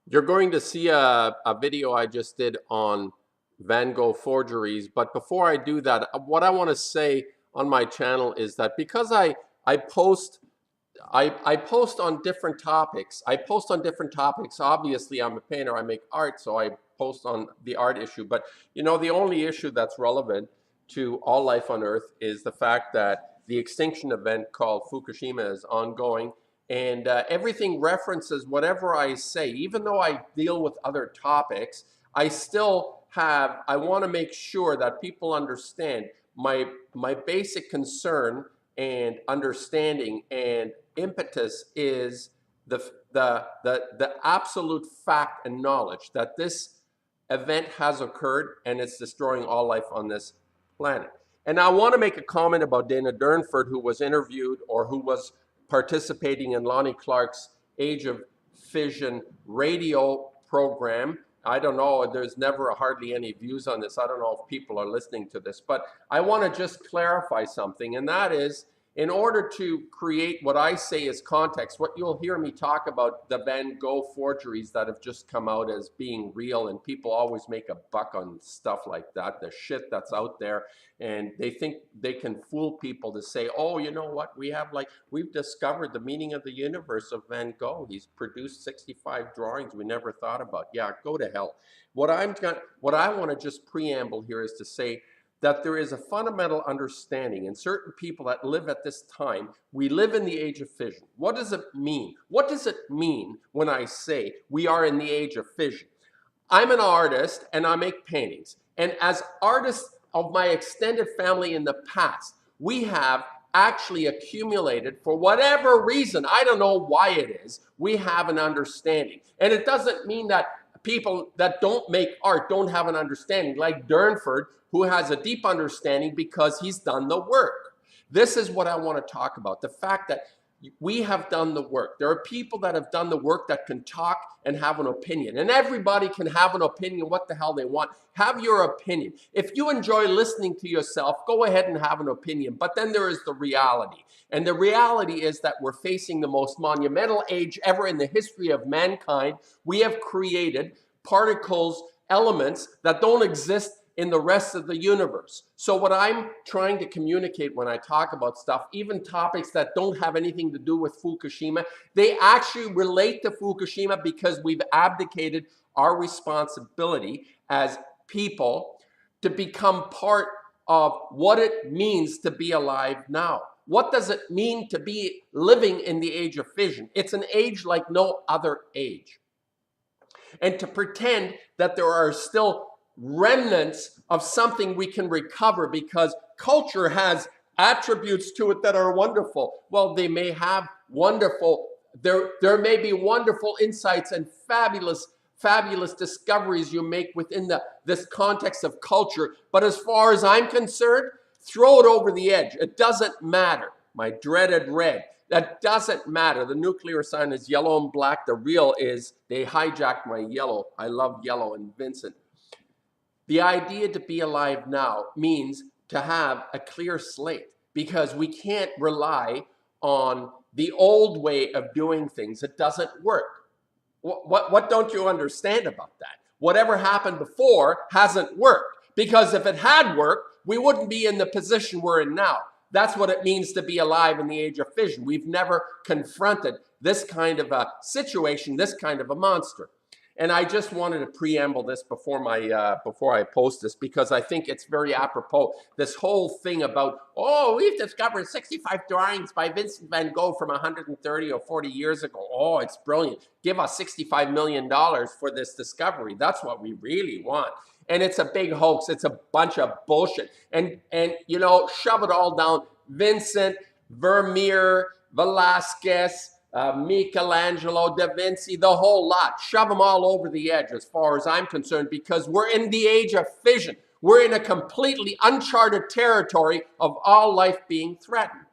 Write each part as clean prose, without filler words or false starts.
You're going to see a video I just did on Van Gogh forgeries, but before I do that, what I want to say on my channel is that because I post I post on different topics. I post on different topics. Obviously, I'm a painter. I make art, so I post on the art issue. But you know, the only issue that's relevant to all life on Earth is the fact that the extinction event called Fukushima is ongoing, and everything references whatever I say. Even though I deal with other topics, I still have. I want to make sure that people understand my basic concern and understanding and impetus is the absolute fact and knowledge that this event has occurred and it's destroying all life on this planet. And I want to make a comment about Dana Durnford, who was interviewed or who was participating in Lonnie Clark's Age of Fission radio program. I don't know, there's never hardly any views on this. I don't know if people are listening to this, but I want to just clarify something, and that is, in order to create what I say is context, what you'll hear me talk about the Van Gogh forgeries that have just come out as being real, and people always make a buck on stuff like that, the shit that's out there, and they think they can fool people to say, oh, you know what, we've discovered the meaning of the universe of Van Gogh. He's produced 65 drawings we never thought about. Yeah, go to hell. What I want to just preamble here is to say that there is a fundamental understanding in certain people that live at this time. We live in the age of fission. What does it mean? What does it mean when I say we are in the age of fission? I'm an artist and I make paintings. And as artists of my extended family in the past, we have actually accumulated, for whatever reason, I don't know why it is, we have an understanding. And it doesn't mean that people that don't make art don't have an understanding, like Durnford, who has a deep understanding because he's done the work. This is what I want to talk about, the fact that we have done the work. There are people that have done the work that can talk and have an opinion. And everybody can have an opinion what the hell they want. Have your opinion. If you enjoy listening to yourself, go ahead and have an opinion. But then there is the reality. And the reality is that we're facing the most monumental age ever in the history of mankind. We have created particles, elements that don't exist in the rest of the universe. So what I'm trying to communicate when I talk about stuff, even topics that don't have anything to do with Fukushima, they actually relate to Fukushima because we've abdicated our responsibility as people to become part of what it means to be alive now. What does it mean to be living in the age of fission? It's an age like no other age. And to pretend that there are still remnants of something we can recover because culture has attributes to it that are wonderful. Well, they may have wonderful, there may be wonderful insights and fabulous discoveries you make within this context of culture. But as far as I'm concerned, throw it over the edge. It doesn't matter. My dreaded red. That doesn't matter. The nuclear sign is yellow and black. The real is they hijacked my yellow. I love yellow and Vincent. The idea to be alive now means to have a clear slate because we can't rely on the old way of doing things. It doesn't work. What don't you understand about that? Whatever happened before hasn't worked, because if it had worked, we wouldn't be in the position we're in now. That's what it means to be alive in the age of fission. We've never confronted this kind of a situation, this kind of a monster. And I just wanted to preamble this before I post this, because I think it's very apropos. This whole thing about, oh, we've discovered 65 drawings by Vincent van Gogh from 130 or 40 years ago. Oh, it's brilliant. Give us $65 million for this discovery. That's what we really want. And it's a big hoax. It's a bunch of bullshit. And you know, shove it all down. Vincent, Vermeer, Velasquez, Michelangelo, Da Vinci, the whole lot. Shove them all over the edge as far as I'm concerned, because we're in the age of fission. We're in a completely uncharted territory of all life being threatened.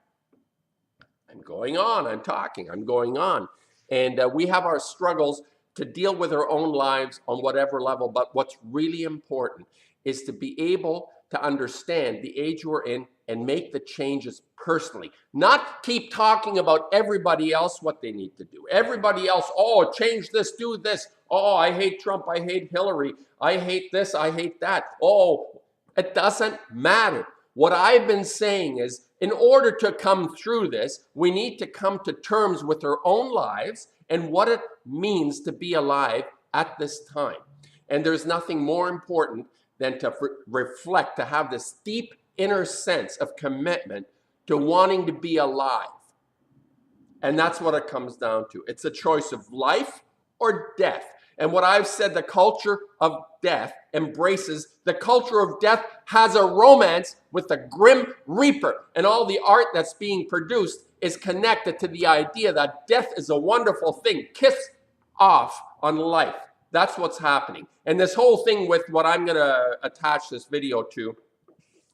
I'm going on, I'm talking, I'm going on. And we have our struggles to deal with our own lives on whatever level, but what's really important is to be able to understand the age we're in and make the changes personally. Not keep talking about everybody else, what they need to do. Everybody else, oh, change this, do this. Oh, I hate Trump, I hate Hillary, I hate this, I hate that. Oh, it doesn't matter. What I've been saying is, in order to come through this, we need to come to terms with our own lives and what it means to be alive at this time. And there's nothing more important than to reflect, to have this deep inner sense of commitment to wanting to be alive. And that's what it comes down to. It's a choice of life or death. And what I've said, the culture of death embraces, the culture of death has a romance with the Grim Reaper. And all the art that's being produced is connected to the idea that death is a wonderful thing. Kiss off on life. That's what's happening. And this whole thing with what I'm going to attach this video to,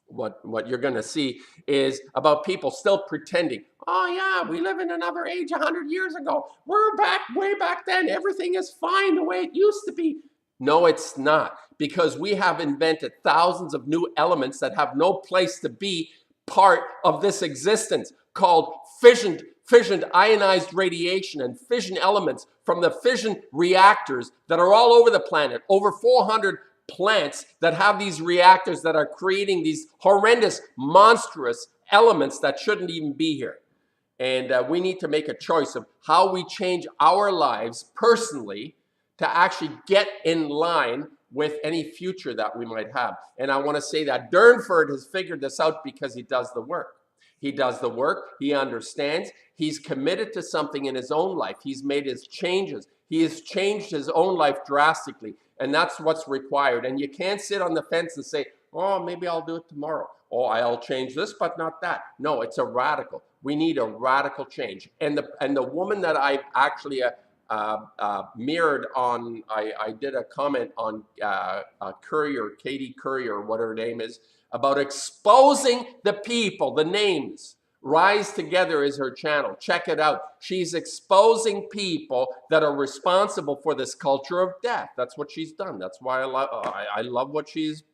what you're going to see is about people still pretending, oh yeah, we live in another age 100 years ago. We're back way back then. Everything is fine the way it used to be. No, it's not, because we have invented thousands of new elements that have no place to be part of this existence, called fissioned ionized radiation and fission elements from the fission reactors that are all over the planet. Over 400 plants that have these reactors that are creating these horrendous, monstrous elements that shouldn't even be here. And we need to make a choice of how we change our lives personally to actually get in line with any future that we might have. And I want to say that Durnford has figured this out because he does the work. He does the work, he understands, he's committed to something in his own life. He's made his changes. He has changed his own life drastically, and that's what's required. And you can't sit on the fence and say, oh, maybe I'll do it tomorrow. Oh, I'll change this, but not that. No, it's a radical. We need a radical change. And the woman that I actually mirrored on, I did a comment on Courier, Katie Courier, what her name is, about exposing the people, the names. Rise Together is her channel. Check it out. She's exposing people that are responsible for this culture of death. That's what she's done. That's why I love what she's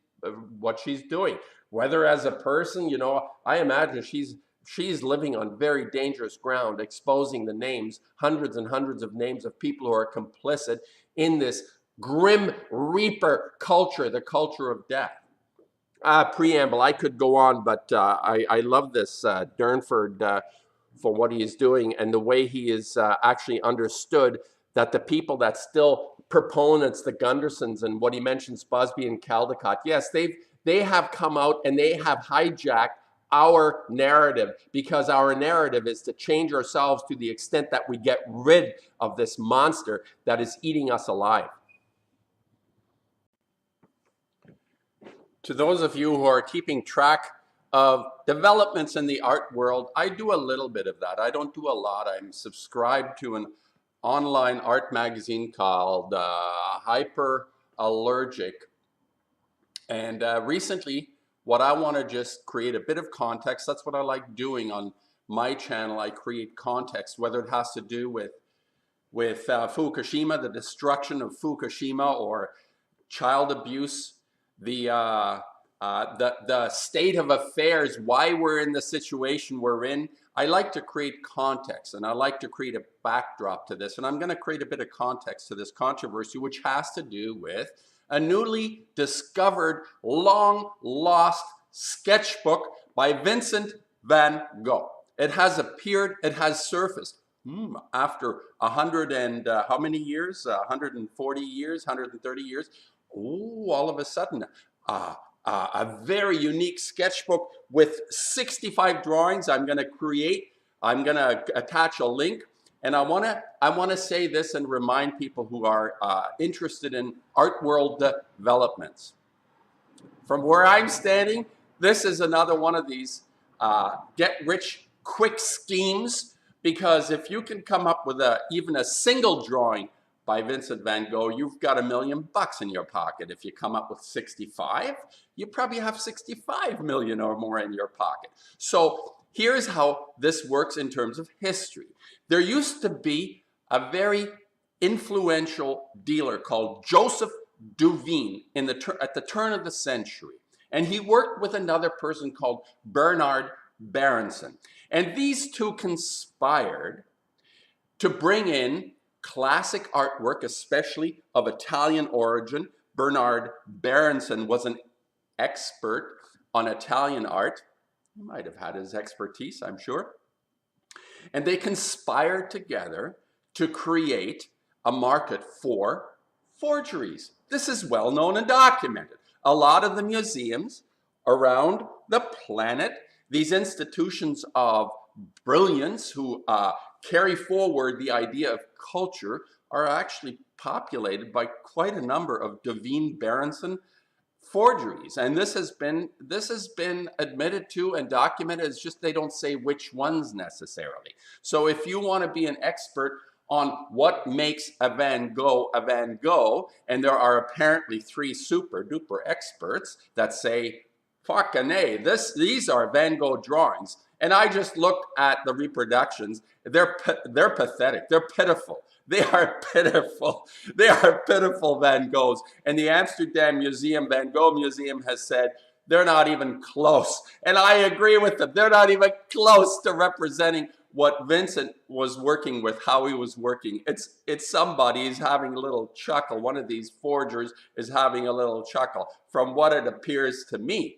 doing. Whether as a person, you know, I imagine she's living on very dangerous ground, exposing the names, hundreds and hundreds of names of people who are complicit in this Grim Reaper culture, the culture of death. Preamble, I could go on, but I love this Durnford for what he is doing and the way he is actually understood that the people that still proponents, the Gundersons and what he mentions, Busby and Caldecott, yes, they have come out and they have hijacked our narrative, because our narrative is to change ourselves to the extent that we get rid of this monster that is eating us alive. To those of you who are keeping track of developments in the art world, I do a little bit of that. I don't do a lot. I'm subscribed to an online art magazine called Hyper Allergic. And recently, what I want to just create a bit of context. That's what I like doing on my channel. I create context, whether it has to do with Fukushima, the destruction of Fukushima, or child abuse, the state of affairs, why we're in the situation we're in. I like to create context, and I like to create a backdrop to this. And I'm going to create a bit of context to this controversy, which has to do with a newly discovered, long lost sketchbook by Vincent van Gogh. It has appeared, it has surfaced after 100 and how many years? 140 years, 130 years. Ooh, all of a sudden, a very unique sketchbook with 65 drawings I'm going to create. I'm going to attach a link. And I want to say this and remind people who are interested in art world developments. From where I'm standing, this is another one of these get-rich-quick schemes, because if you can come up with even a single drawing by Vincent van Gogh, you've got $1 million in your pocket. If you come up with 65, you probably have 65 million or more in your pocket. So here's how this works in terms of history. There used to be a very influential dealer called Joseph Duveen at the turn of the century. And he worked with another person called Bernard Berenson. And these two conspired to bring in classic artwork, especially of Italian origin. Bernard Berenson was an expert on Italian art. He might have had his expertise, I'm sure. And they conspired together to create a market for forgeries. This is well known and documented. A lot of the museums around the planet, these institutions of brilliance who carry forward the idea of culture, are actually populated by quite a number of Devine Berenson forgeries. And this has been admitted to and documented. It's just they don't say which ones necessarily. So if you want to be an expert on what makes a Van Gogh, and there are apparently 3 super duper experts that say, fucking A, these are Van Gogh drawings. And I just looked at the reproductions. They're pathetic. They're pitiful. They are pitiful. They are pitiful Van Goghs. And the Amsterdam Museum, Van Gogh Museum, has said they're not even close. And I agree with them. They're not even close to representing what Vincent was working with, how he was working. It's somebody, he's having a little chuckle. One of these forgers is having a little chuckle from what it appears to me,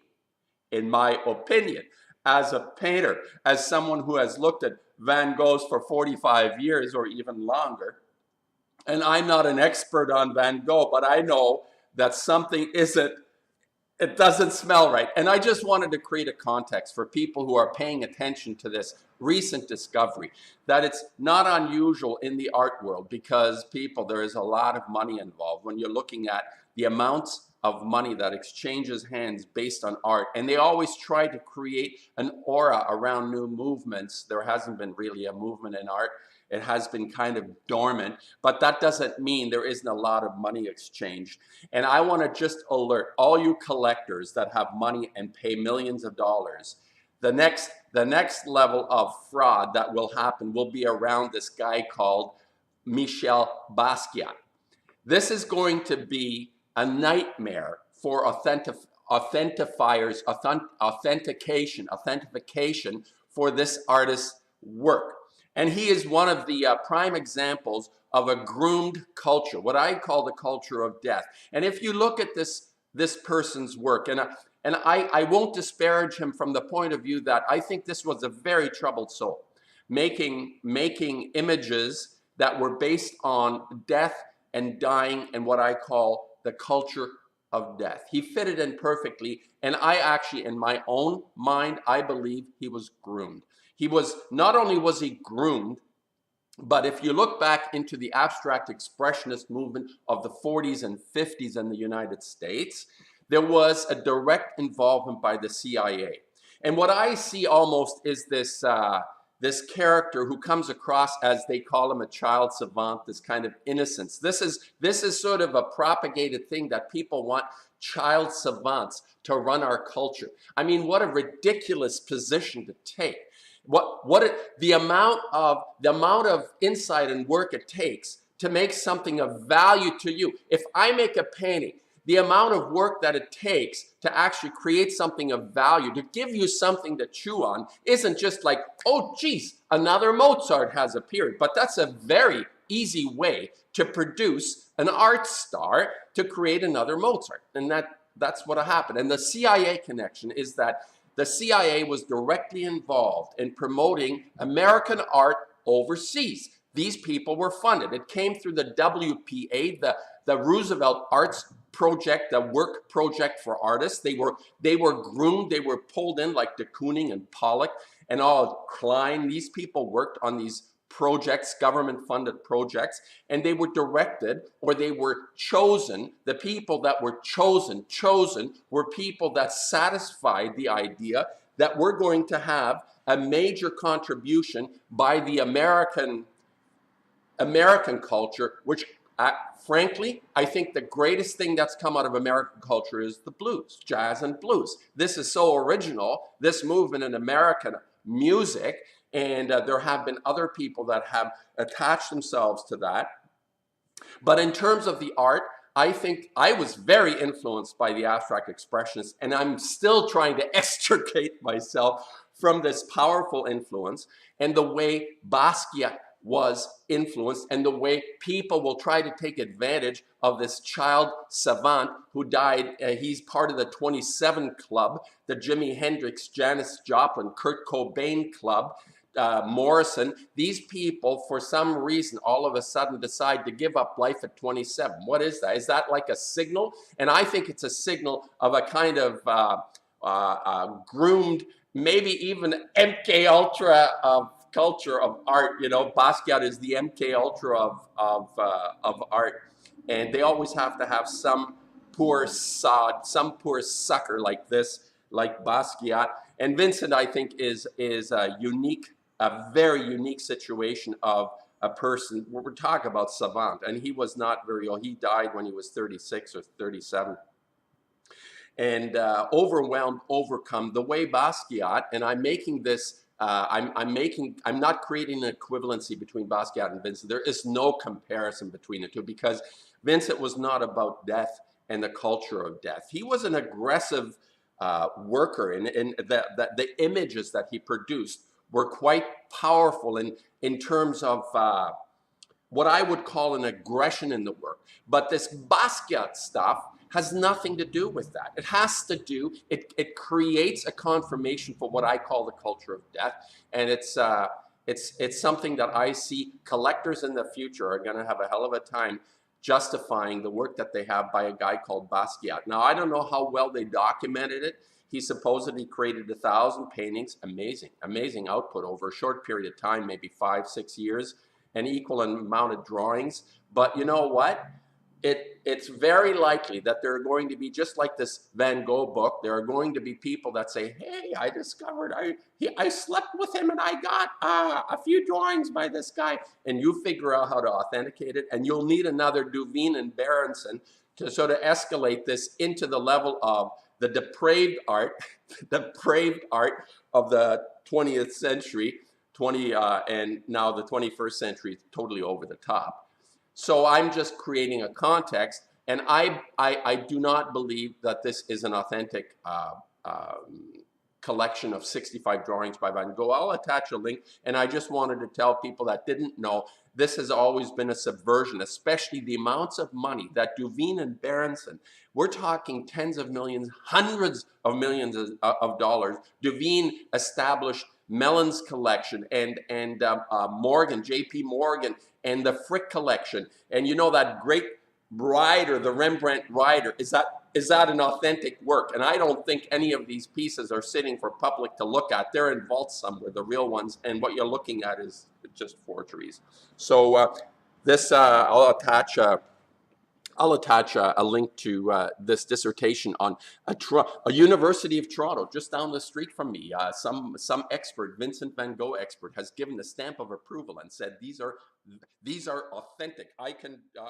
in my opinion, as a painter, as someone who has looked at Van Goghs for 45 years or even longer. And I'm not an expert on Van Gogh, but I know that something it doesn't smell right. And I just wanted to create a context for people who are paying attention to this recent discovery, that it's not unusual in the art world, because there is a lot of money involved when you're looking at the amounts of money that exchanges hands based on art. And they always try to create an aura around new movements. There hasn't been really a movement in art. It has been kind of dormant, but that doesn't mean there isn't a lot of money exchanged. And I want to just alert all you collectors that have money and pay millions of dollars. The next level of fraud that will happen will be around this guy called Michel Basquiat. This is going to be a nightmare for authentication for this artist's work. And he is one of the prime examples of a groomed culture, what I call the culture of death. And if you look at this person's work, and I won't disparage him from the point of view that I think this was a very troubled soul, making images that were based on death and dying and what I call the culture of death. He fitted in perfectly, and I actually, in my own mind, I believe he was groomed. Not only was he groomed, but if you look back into the abstract expressionist movement of the 40s and 50s in the United States, there was a direct involvement by the CIA. And what I see almost is this character who comes across as, they call him, a child savant, this kind of innocence. This is sort of a propagated thing that people want child savants to run our culture. I mean, what a ridiculous position to take. The amount of insight and work it takes to make something of value to you. If I make a painting, the amount of work that it takes to actually create something of value, to give you something to chew on, isn't just like, oh geez, another Mozart has appeared. But that's a very easy way to produce an art star, to create another Mozart. And that's what happened. And the CIA connection is that the CIA was directly involved in promoting American art overseas. These people were funded. It came through the WPA, the Roosevelt Arts Project, the work project for artists. They were groomed, they were pulled in like de Kooning and Pollock and all Klein. These people worked on these projects, government-funded projects, and they were directed, or they were chosen. The people that were chosen were people that satisfied the idea that we're going to have a major contribution by the American culture, which frankly, I think the greatest thing that's come out of American culture is the blues, jazz and blues. This is so original, this movement in American music, and there have been other people that have attached themselves to that. But in terms of the art, I think I was very influenced by the abstract expressionists, and I'm still trying to extricate myself from this powerful influence and the way Basquiat was influenced and the way people will try to take advantage of this child savant who died. He's part of the 27 Club, the Jimi Hendrix, Janis Joplin, Kurt Cobain Club. Morrison, these people, for some reason, all of a sudden decide to give up life at 27. What is that? Is that like a signal? And I think it's a signal of a kind of groomed, maybe even MK Ultra of culture of art. You know, Basquiat is the MK Ultra of art, and they always have to have some poor sod, some poor sucker like this, like Basquiat. And Vincent, I think, is a unique, a very unique situation of a person. We're talking about savant, and he was not very old. He died when he was 36 or 37. And overwhelmed, overcome, the way Basquiat, and I'm making this, I'm not creating an equivalency between Basquiat and Vincent. There is no comparison between the two, because Vincent was not about death and the culture of death. He was an aggressive worker, and the images that he produced were quite powerful in terms of what I would call an aggression in the work. But this Basquiat stuff has nothing to do with that. It has to do, it creates a confirmation for what I call the culture of death. And it's something that I see collectors in the future are gonna have a hell of a time justifying the work that they have by a guy called Basquiat. Now, I don't know how well they documented it. He supposedly created 1,000 paintings, amazing output over a short period of time, maybe 5, 6 years, an equal amount of drawings. But you know what? It's very likely that there are going to be, just like this Van Gogh book, there are going to be people that say, hey, I discovered, I slept with him and I got a few drawings by this guy. And you figure out how to authenticate it, and you'll need another Duveen and Berenson to sort of escalate this into the level of the depraved art, depraved art of the 20th century, and now the 21st century is totally over the top. So I'm just creating a context, and I do not believe that this is an authentic collection of 65 drawings by Van Gogh. I'll attach a link, and I just wanted to tell people that didn't know, this has always been a subversion, especially the amounts of money that Duveen and Berenson, we're talking tens of millions, hundreds of millions of dollars. Duveen established Mellon's collection and Morgan, J.P. Morgan, and the Frick collection. And you know that great rider, the Rembrandt rider, is that an authentic work? And I don't think any of these pieces are sitting for public to look at. They're in vaults somewhere, the real ones, and what you're looking at is just forgeries. So this, I'll attach a link to this dissertation on a University of Toronto, just down the street from me. Some expert, Vincent Van Gogh expert, has given the stamp of approval and said these are authentic. I can 100%.